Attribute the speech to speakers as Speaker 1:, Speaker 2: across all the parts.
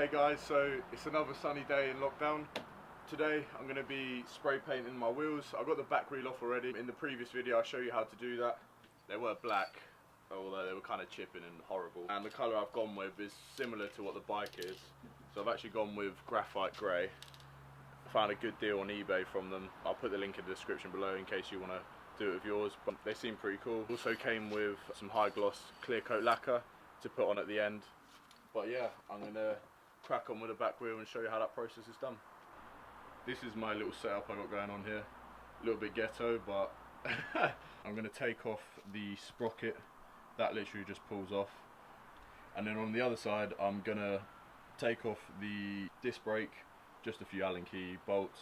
Speaker 1: Hey guys, so it's another sunny day in lockdown. Today I'm going to be spray painting my wheels. I got the back wheel off already. In the previous video I showed you how to do that. They were black, although they were kind of chipping and horrible. And the colour I've gone with is similar to what the bike is. So I've actually gone with graphite grey. I found a good deal on eBay from them. I'll put the link in the description below in case you want to do it with yours. But they seem pretty cool. Also came with some high gloss clear coat lacquer to put on at the end. But yeah, I'm going to crack on with the back wheel and show you how that process is done. This is my little setup I got going on here. A little bit ghetto, but I'm going to take off the sprocket. That literally just pulls off. And then on the other side, I'm going to take off the disc brake, just a few Allen key bolts,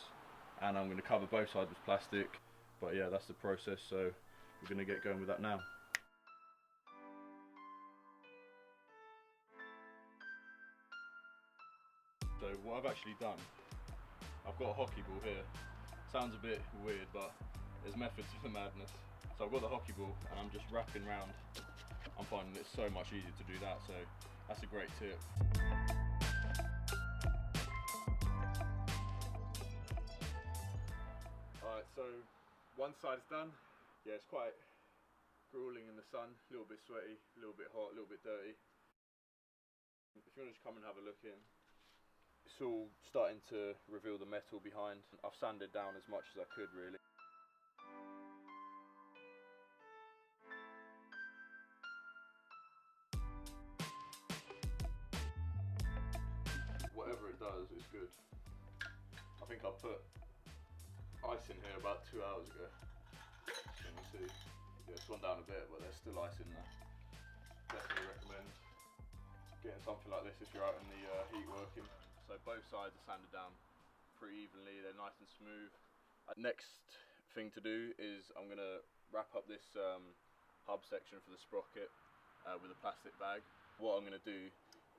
Speaker 1: and I'm going to cover both sides with plastic. But yeah, that's the process, so we're going to get going with that now. So what I've actually done, I've got a hockey ball here. Sounds a bit weird, but there's method to the madness. So I've got the hockey ball and I'm just wrapping round. I'm finding it's so much easier to do that, so that's a great tip. Alright, so one side's done. Yeah, it's quite grueling in the sun, a little bit sweaty, a little bit hot, a little bit dirty. If you want to just come and have a look in. It's all starting to reveal the metal behind. I've sanded down as much as I could really. Whatever it does, it's good. I think I put ice in here about 2 hours ago. So you can see, yeah, it's gone down a bit, but there's still ice in there. Definitely recommend getting something like this if you're out in the heat working. So both sides are sanded down pretty evenly, they're nice and smooth. Next thing to do is I'm going to wrap up this hub section for the sprocket with a plastic bag. What I'm going to do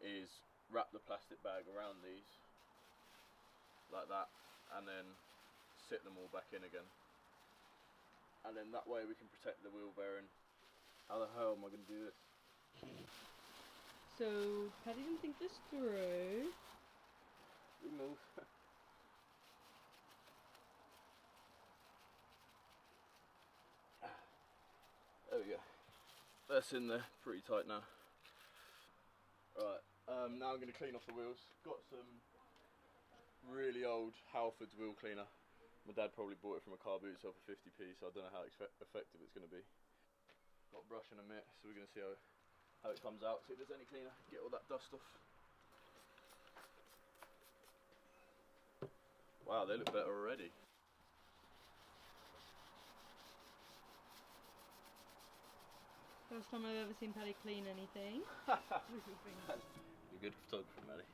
Speaker 1: is wrap the plastic bag around these, like that, and then sit them all back in again. And then that way we can protect the wheel bearing. How the hell am I going to do this?
Speaker 2: So, Paddy didn't think this through.
Speaker 1: We move. There we go. That's in there, pretty tight now. Right, now I'm going to clean off the wheels. Got some really old Halford's wheel cleaner. My dad probably bought it from a car boot sale for 50p, so I don't know how effective it's going to be. Got a brush and a mitt, so we're going to see how it comes out. See if there's any cleaner, get all that dust off. Wow, they look better already.
Speaker 2: First time I've ever seen Paddy clean anything.
Speaker 1: You're a good photographer, Maddie.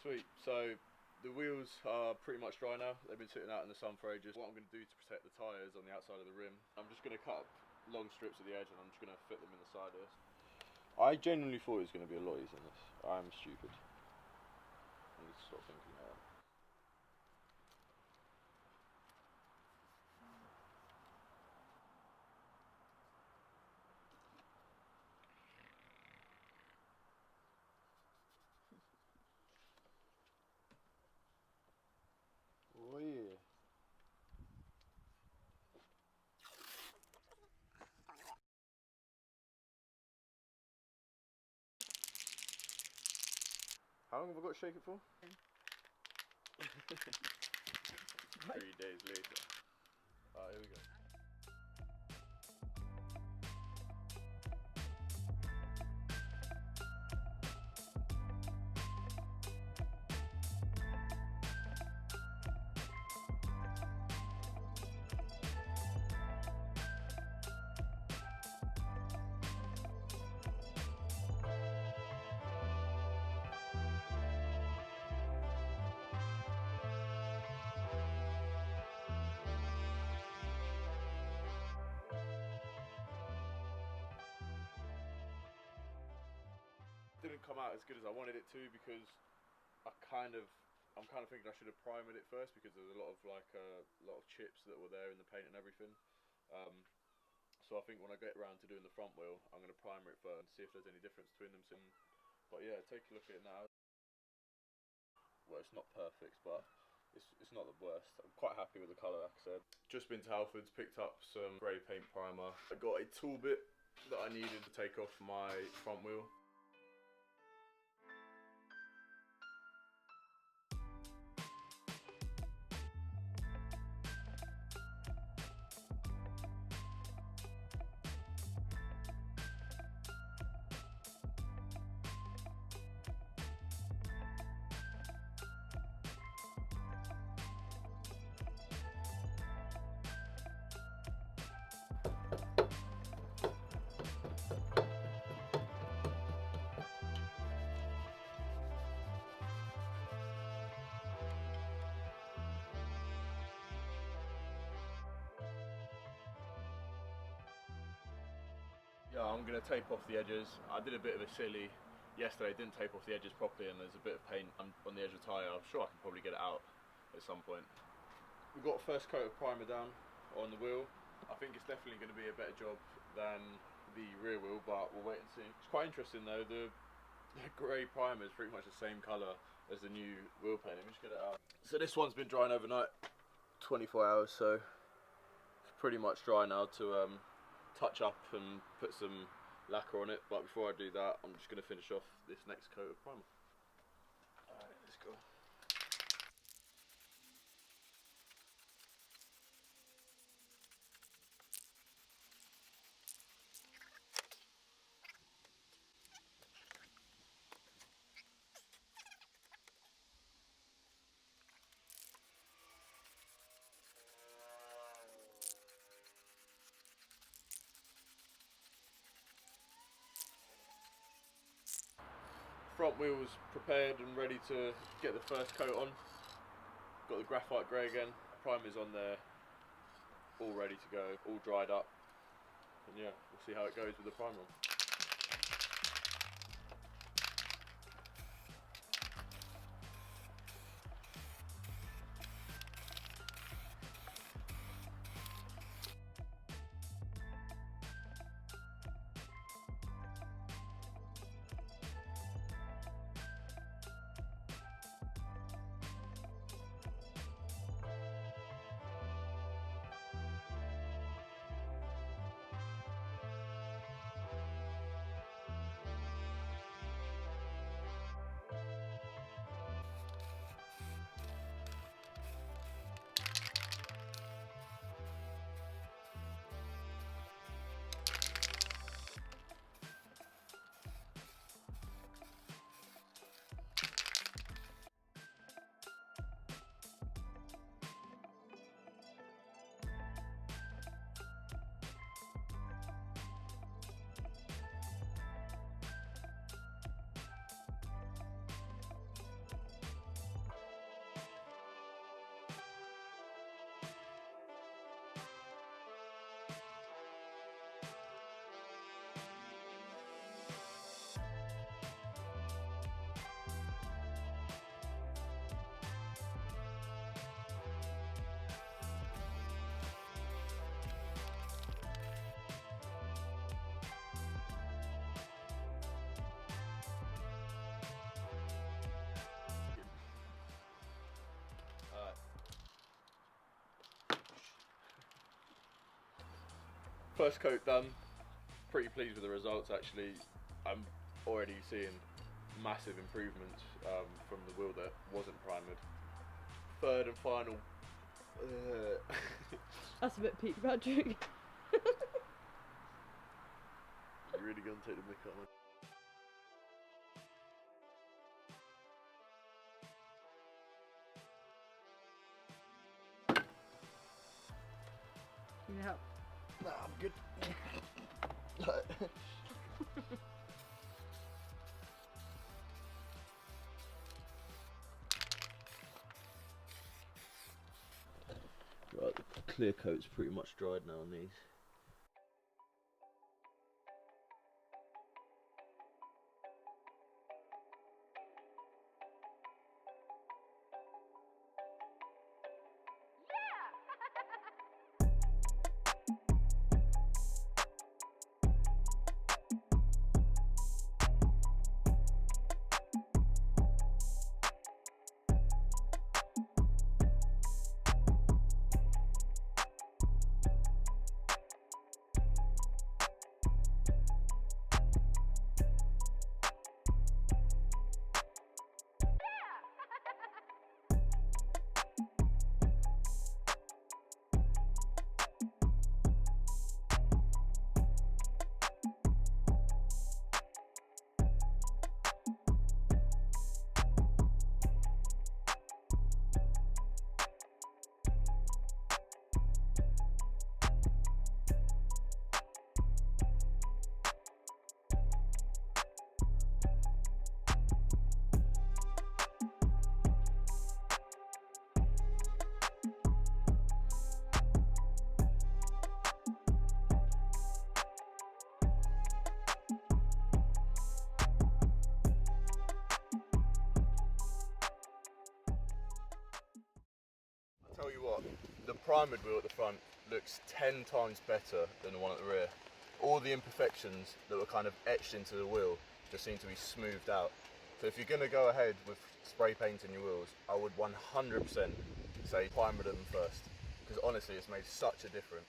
Speaker 1: Sweet, so the wheels are pretty much dry now. They've been sitting out in the sun for ages. What I'm going to do to protect the tyres on the outside of the rim, I'm just going to cut up long strips at the edge and I'm just going to fit them in the side here. I genuinely thought it was going to be a lot easier than this. I'm stupid. I need to stop thinking that. Oh yeah. How long have I got to shake it for? 3 days later. Alright, here we go. Didn't come out as good as I wanted it to because I'm kind of thinking I should have primed it first because there's a lot of chips that were there in the paint and everything. so I think when I get around to doing the front wheel, I'm going to primer it first and see if there's any difference between them. But yeah, take a look at it now. Well, it's not perfect, but it's not the worst. I'm quite happy with the colour, like I said. Just been to Halfords, picked up some grey paint primer. I got a tool bit that I needed to take off my front wheel. Yeah, I'm going to tape off the edges. I did a bit of a silly yesterday, didn't tape off the edges properly, and there's a bit of paint on the edge of the tyre. I'm sure I can probably get it out at some point. We've got a first coat of primer down on the wheel. I think it's definitely going to be a better job than the rear wheel, but we'll wait and see. It's quite interesting though, the grey primer is pretty much the same colour as the new wheel paint. Let me just get it out. So this one's been drying overnight, 24 hours, so it's pretty much dry now to touch up and put some lacquer on it. But before I do that, I'm just going to finish off this next coat of primer. Alright, let's go. Front wheel's prepared and ready to get the first coat on. Got the graphite grey again. Primer's on there, all ready to go, all dried up. And yeah, we'll see how it goes with the primer on. First coat done, pretty pleased with the results actually. I'm already seeing massive improvements from the wheel that wasn't primered. Third and final.
Speaker 2: That's a bit peak Patrick.
Speaker 1: Really gonna take the mick out of it.
Speaker 2: Can you help?
Speaker 1: Nah, I'm good. Right, the clear coat's pretty much dried now on these. The primered wheel at the front looks 10 times better than the one at the rear. All the imperfections that were kind of etched into the wheel just seem to be smoothed out. So if you're going to go ahead with spray painting your wheels, I would 100% say primer them first, because honestly it's made such a difference.